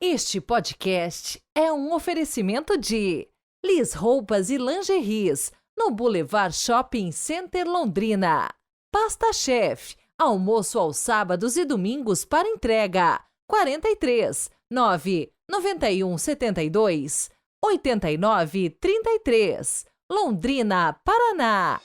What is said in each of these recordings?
Este podcast é um oferecimento de Liz Roupas e Lingeries, no Boulevard Shopping Center Londrina. Pasta Chef, almoço aos sábados e domingos para entrega. 43 9 91 72 89 33, Londrina, Paraná.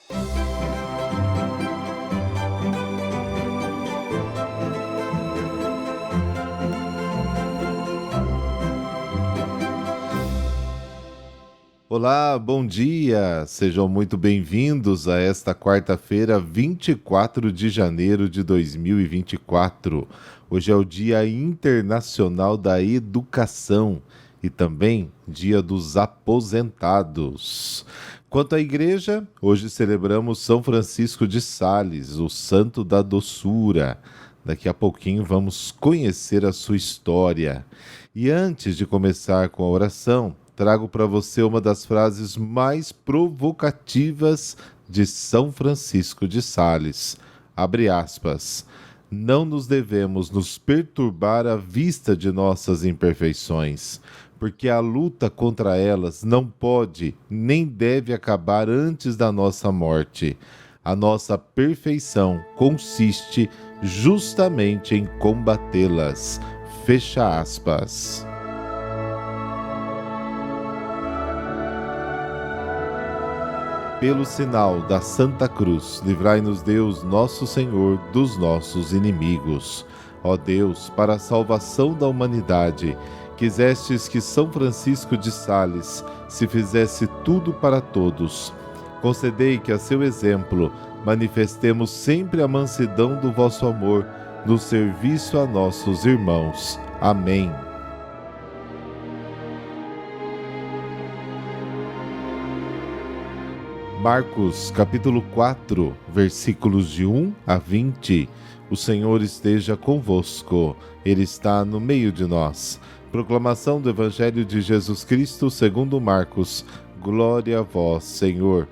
Olá, bom dia! Sejam muito bem-vindos a esta quarta-feira, 24 de janeiro de 2024. Hoje é o Dia Internacional da Educação e também Dia dos Aposentados. Quanto à igreja, hoje celebramos São Francisco de Sales, o santo da doçura. Daqui a pouquinho vamos conhecer a sua história. E antes de começar com a oração, trago para você uma das frases mais provocativas de São Francisco de Sales. Abre aspas. Não nos devemos nos perturbar à vista de nossas imperfeições, porque a luta contra elas não pode nem deve acabar antes da nossa morte. A nossa perfeição consiste justamente em combatê-las. Fecha aspas. Pelo sinal da Santa Cruz, livrai-nos Deus, nosso Senhor, dos nossos inimigos. Ó Deus, para a salvação da humanidade, quisestes que São Francisco de Sales se fizesse tudo para todos. Concedei que, a seu exemplo, manifestemos sempre a mansidão do vosso amor no serviço a nossos irmãos. Amém. Marcos, capítulo 4, versículos de 1 a 20. O Senhor esteja convosco, Ele está no meio de nós. Proclamação do Evangelho de Jesus Cristo segundo Marcos. Glória a vós, Senhor.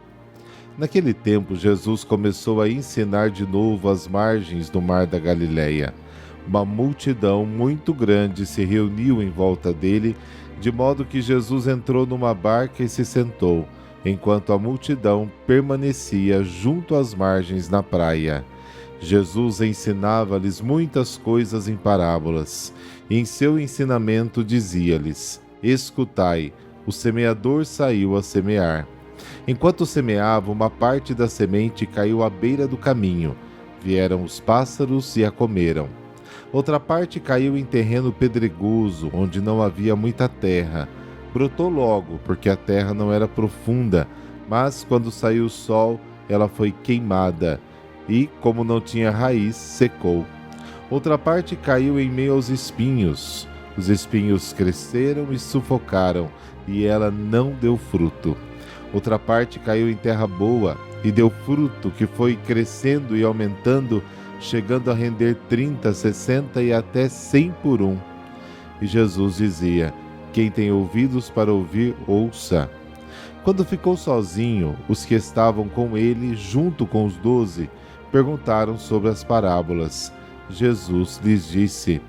Naquele tempo, Jesus começou a ensinar de novo às margens do mar da Galileia. Uma multidão muito grande se reuniu em volta dele, de modo que Jesus entrou numa barca e se sentou, enquanto a multidão permanecia junto às margens na praia. Jesus ensinava-lhes muitas coisas em parábolas. Em seu ensinamento dizia-lhes: Escutai, o semeador saiu a semear. Enquanto semeava, uma parte da semente caiu à beira do caminho. Vieram os pássaros e a comeram. Outra parte caiu em terreno pedregoso, onde não havia muita terra. Brotou logo, porque a terra não era profunda, mas quando saiu o sol, ela foi queimada, e, como não tinha raiz, secou. Outra parte caiu em meio aos espinhos. Os espinhos cresceram e sufocaram, e ela não deu fruto. Outra parte caiu em terra boa, e deu fruto, que foi crescendo e aumentando, chegando a render 30, 60 e até 100 por um. E Jesus dizia: Quem tem ouvidos para ouvir, ouça. Quando ficou sozinho, os que estavam com ele, junto com os 12, perguntaram sobre as parábolas. Jesus lhes disse: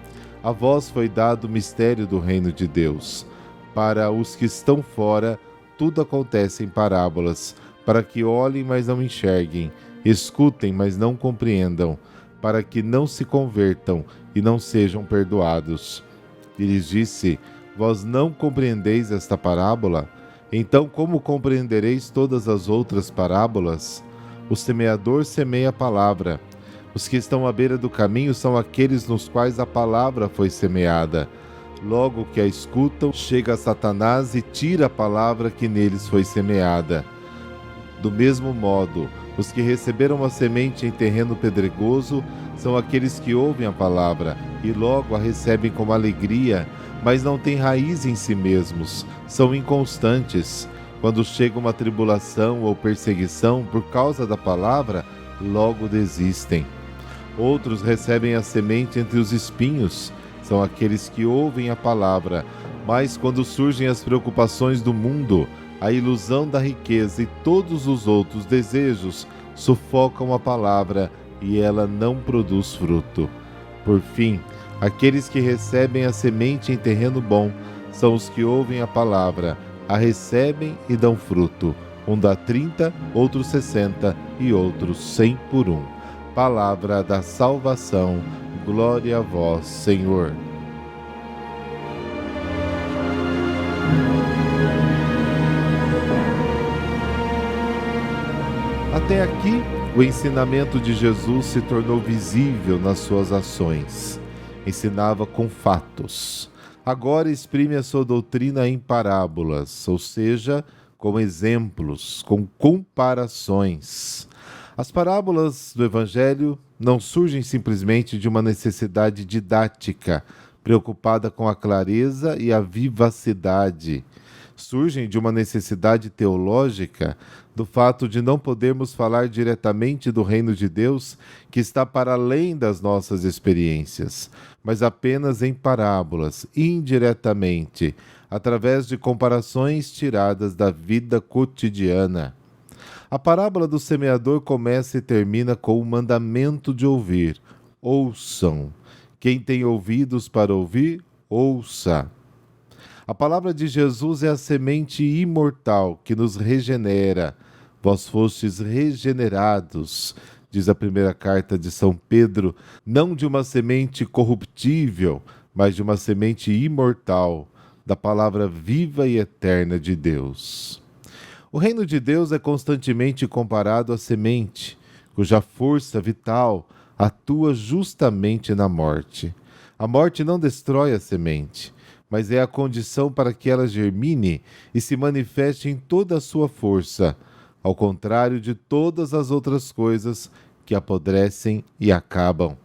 A vós foi dado o mistério do reino de Deus. Para os que estão fora, tudo acontece em parábolas, para que olhem, mas não enxerguem, escutem, mas não compreendam, para que não se convertam e não sejam perdoados. E lhes disse: Vós não compreendeis esta parábola? Então como compreendereis todas as outras parábolas? O semeador semeia a palavra. Os que estão à beira do caminho são aqueles nos quais a palavra foi semeada. Logo que a escutam, chega Satanás e tira a palavra que neles foi semeada. Do mesmo modo, os que receberam a semente em terreno pedregoso são aqueles que ouvem a palavra e logo a recebem com alegria, mas não têm raiz em si mesmos, são inconstantes. Quando chega uma tribulação ou perseguição por causa da palavra, logo desistem. Outros recebem a semente entre os espinhos, são aqueles que ouvem a palavra, mas quando surgem as preocupações do mundo, a ilusão da riqueza e todos os outros desejos sufocam a palavra e ela não produz fruto. Por fim, Aqueles que recebem a semente em terreno bom são os que ouvem a palavra, a recebem e dão fruto. Um dá 30, outros 60 e outros 100 por um. Palavra da salvação. Glória a vós, Senhor. Até aqui, o ensinamento de Jesus se tornou visível nas suas ações. Ensinava com fatos. Agora exprime a sua doutrina em parábolas, ou seja, com exemplos, com comparações. As parábolas do Evangelho não surgem simplesmente de uma necessidade didática, preocupada com a clareza e a vivacidade. Surgem de uma necessidade teológica, do fato de não podermos falar diretamente do reino de Deus, que está para além das nossas experiências, mas apenas em parábolas, indiretamente, através de comparações tiradas da vida cotidiana. A parábola do semeador começa e termina com o mandamento de ouvir. Ouçam. Quem tem ouvidos para ouvir, ouça. A palavra de Jesus é a semente imortal que nos regenera. Vós fostes regenerados, diz a primeira carta de São Pedro, não de uma semente corruptível, mas de uma semente imortal, da palavra viva e eterna de Deus. O reino de Deus é constantemente comparado à semente, cuja força vital atua justamente na morte. A morte não destrói a semente, mas é a condição para que ela germine e se manifeste em toda a sua força, ao contrário de todas as outras coisas que apodrecem e acabam.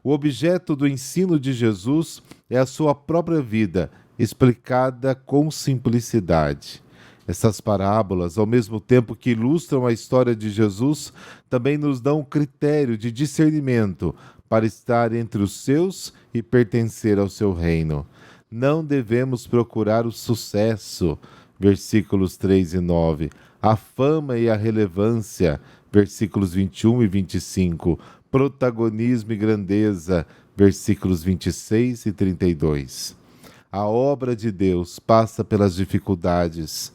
O objeto do ensino de Jesus é a sua própria vida, explicada com simplicidade. Essas parábolas, ao mesmo tempo que ilustram a história de Jesus, também nos dão um critério de discernimento para estar entre os seus e pertencer ao seu reino. Não devemos procurar o sucesso, versículos 3 e 9, a fama e a relevância, versículos 21 e 25, protagonismo e grandeza, versículos 26 e 32. A obra de Deus passa pelas dificuldades,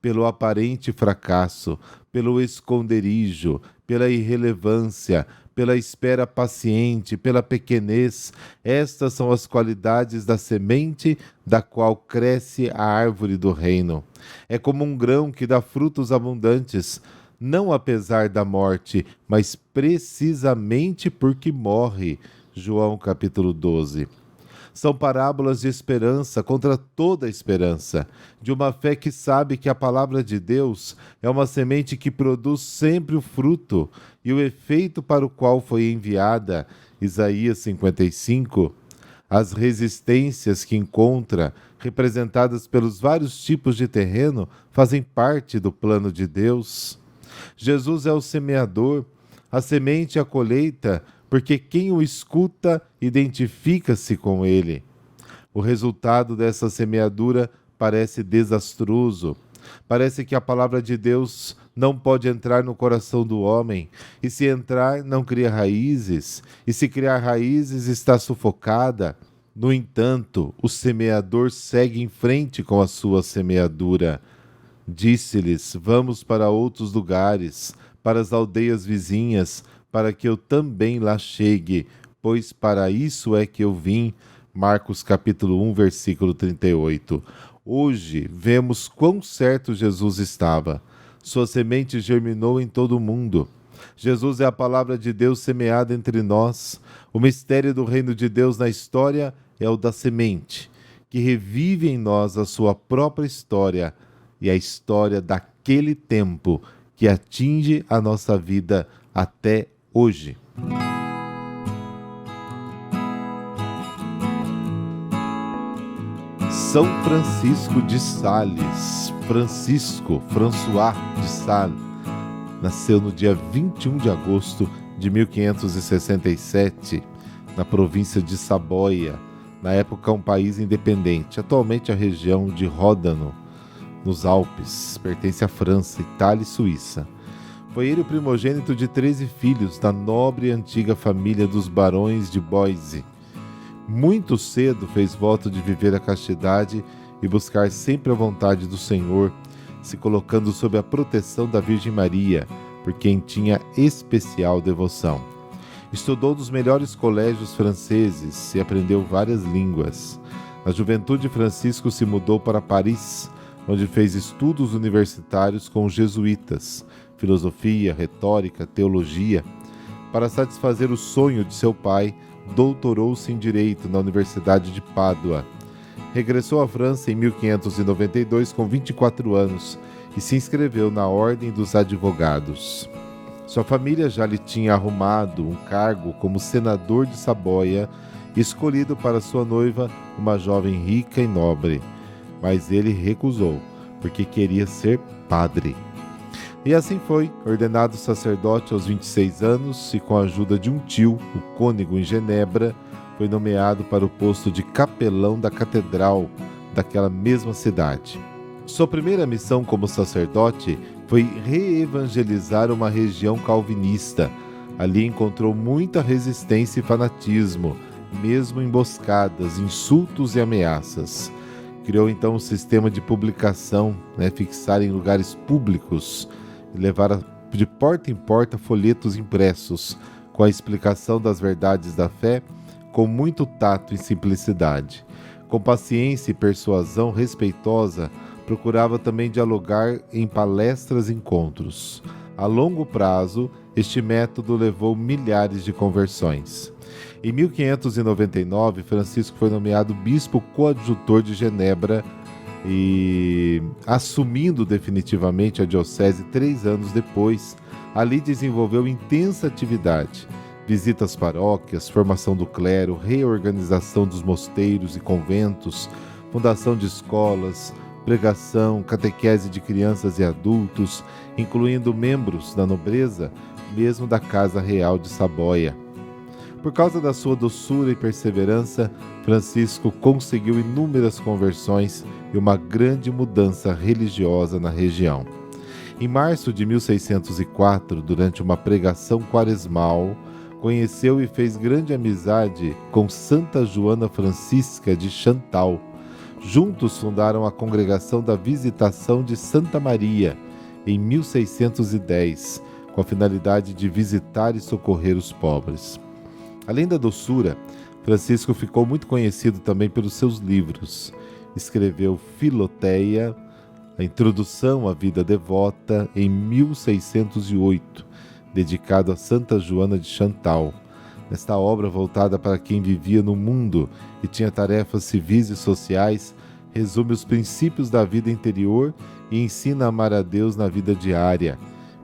pelo aparente fracasso, pelo esconderijo, pela irrelevância, pela espera paciente, pela pequenez. Estas são as qualidades da semente da qual cresce a árvore do reino. É como um grão que dá frutos abundantes, não apesar da morte, mas precisamente porque morre. João capítulo 12. São parábolas de esperança contra toda esperança, de uma fé que sabe que a palavra de Deus é uma semente que produz sempre o fruto e o efeito para o qual foi enviada. Isaías 55. As resistências que encontra, representadas pelos vários tipos de terreno, fazem parte do plano de Deus. Jesus é o semeador, a semente e a colheita, porque quem o escuta identifica-se com ele. O resultado dessa semeadura parece desastroso. Parece que a palavra de Deus não pode entrar no coração do homem, e se entrar, não cria raízes, e se criar raízes, está sufocada. No entanto, o semeador segue em frente com a sua semeadura. Disse-lhes: vamos para outros lugares, para as aldeias vizinhas, para que eu também lá chegue, pois para isso é que eu vim. Marcos capítulo 1, versículo 38. Hoje vemos quão certo Jesus estava. Sua semente germinou em todo o mundo. Jesus é a palavra de Deus semeada entre nós. O mistério do reino de Deus na história é o da semente, que revive em nós a sua própria história e a história daquele tempo que atinge a nossa vida até hoje. São Francisco de Sales, François de Sales, nasceu no dia 21 de agosto de 1567, na província de Saboia, na época um país independente, atualmente a região de Ródano, nos Alpes, pertence à França, Itália e Suíça. Foi ele o primogênito de 13 filhos da nobre e antiga família dos barões de Boise. Muito cedo fez voto de viver a castidade e buscar sempre a vontade do Senhor, se colocando sob a proteção da Virgem Maria, por quem tinha especial devoção. Estudou nos melhores colégios franceses e aprendeu várias línguas. Na juventude, Francisco se mudou para Paris, onde fez estudos universitários com os jesuítas, filosofia, retórica, teologia. Para satisfazer o sonho de seu pai, doutorou-se em Direito na Universidade de Pádua. Regressou à França em 1592 com 24 anos e se inscreveu na Ordem dos Advogados. Sua família já lhe tinha arrumado um cargo como senador de Saboia, escolhido para sua noiva, uma jovem rica e nobre, mas ele recusou, porque queria ser padre. E assim foi, ordenado sacerdote aos 26 anos e com a ajuda de um tio, o cônego em Genebra, foi nomeado para o posto de capelão da catedral daquela mesma cidade. Sua primeira missão como sacerdote foi reevangelizar uma região calvinista. Ali encontrou muita resistência e fanatismo, mesmo emboscadas, insultos e ameaças. Criou então um sistema de publicação, fixar em lugares públicos e levar de porta em porta folhetos impressos com a explicação das verdades da fé, com muito tato e simplicidade. Com paciência e persuasão respeitosa, procurava também dialogar em palestras e encontros. A longo prazo, este método levou milhares de conversões. Em 1599, Francisco foi nomeado bispo coadjutor de Genebra e, assumindo definitivamente a diocese 3 anos depois, ali desenvolveu intensa atividade. Visita às paróquias, formação do clero, reorganização dos mosteiros e conventos, fundação de escolas, pregação, catequese de crianças e adultos, incluindo membros da nobreza, mesmo da Casa Real de Saboia. Por causa da sua doçura e perseverança, Francisco conseguiu inúmeras conversões e uma grande mudança religiosa na região. Em março de 1604, durante uma pregação quaresmal, conheceu e fez grande amizade com Santa Joana Francisca de Chantal. Juntos fundaram a Congregação da Visitação de Santa Maria, em 1610, com a finalidade de visitar e socorrer os pobres. Além da doçura, Francisco ficou muito conhecido também pelos seus livros. Escreveu Filoteia, a Introdução à Vida Devota, em 1608, dedicado a Santa Joana de Chantal. Nesta obra voltada para quem vivia no mundo e tinha tarefas civis e sociais, resume os princípios da vida interior e ensina a amar a Deus na vida diária.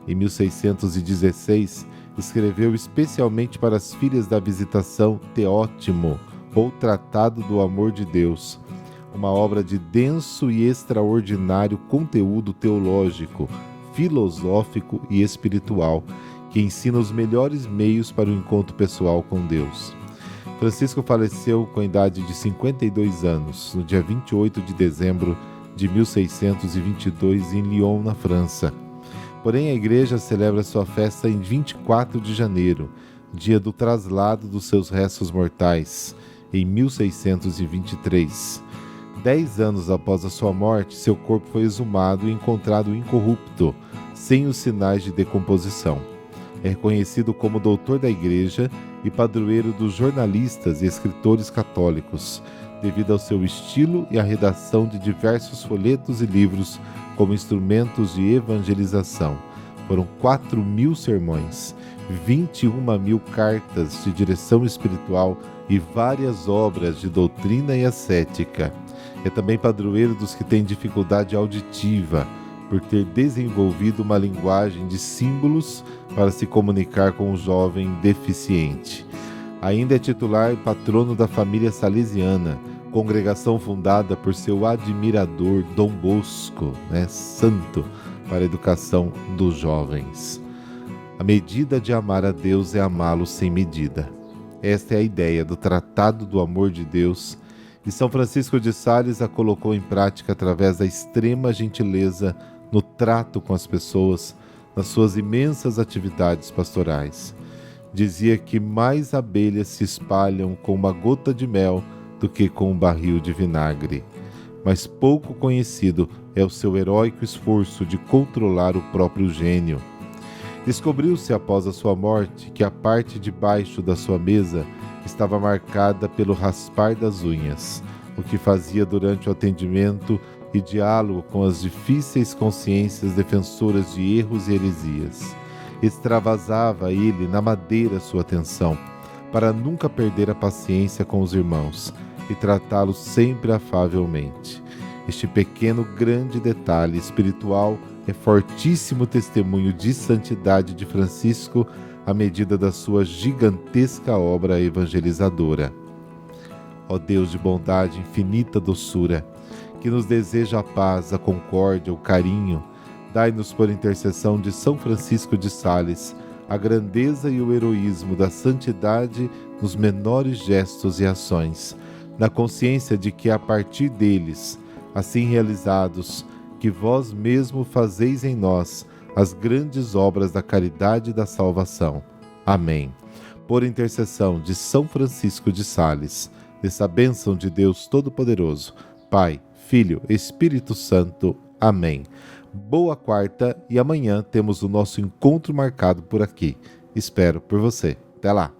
Em 1616, escreveu especialmente para as filhas da Visitação Teótimo, ou Tratado do Amor de Deus, uma obra de denso e extraordinário conteúdo teológico, filosófico e espiritual, que ensina os melhores meios para o encontro pessoal com Deus. Francisco faleceu com a idade de 52 anos, no dia 28 de dezembro de 1622, em Lyon, na França. Porém, a igreja celebra sua festa em 24 de janeiro, dia do traslado dos seus restos mortais, em 1623. 10 anos após a sua morte, seu corpo foi exumado e encontrado incorrupto, sem os sinais de decomposição. É reconhecido como doutor da Igreja e padroeiro dos jornalistas e escritores católicos, devido ao seu estilo e à redação de diversos folhetos e livros como instrumentos de evangelização. Foram 4.000 sermões, 21.000 cartas de direção espiritual e várias obras de doutrina e ascética. É também padroeiro dos que têm dificuldade auditiva, por ter desenvolvido uma linguagem de símbolos para se comunicar com o jovem deficiente. Ainda é titular e patrono da família salesiana, congregação fundada por seu admirador Dom Bosco, santo para a educação dos jovens. A medida de amar a Deus é amá-lo sem medida. Esta é a ideia do Tratado do Amor de Deus, e São Francisco de Sales a colocou em prática através da extrema gentileza no trato com as pessoas, nas suas imensas atividades pastorais. Dizia que mais abelhas se espalham com uma gota de mel do que com um barril de vinagre. Mas pouco conhecido é o seu heróico esforço de controlar o próprio gênio. Descobriu-se após a sua morte que a parte de baixo da sua mesa estava marcada pelo raspar das unhas, o que fazia durante o atendimento e diálogo com as difíceis consciências defensoras de erros e heresias. Extravasava ele na madeira sua atenção, para nunca perder a paciência com os irmãos e tratá-los sempre afavelmente. Este pequeno grande detalhe espiritual é fortíssimo testemunho de santidade de Francisco à medida da sua gigantesca obra evangelizadora. Ó Deus de bondade, infinita doçura, que nos deseja a paz, a concórdia, o carinho, dai-nos por intercessão de São Francisco de Sales a grandeza e o heroísmo da santidade nos menores gestos e ações, na consciência de que a partir deles, assim realizados, que vós mesmo fazeis em nós as grandes obras da caridade e da salvação. Amém. Por intercessão de São Francisco de Sales, dessa bênção de Deus Todo-Poderoso, Pai, Filho, Espírito Santo. Amém. Boa quarta e amanhã temos o nosso encontro marcado por aqui. Espero por você. Até lá.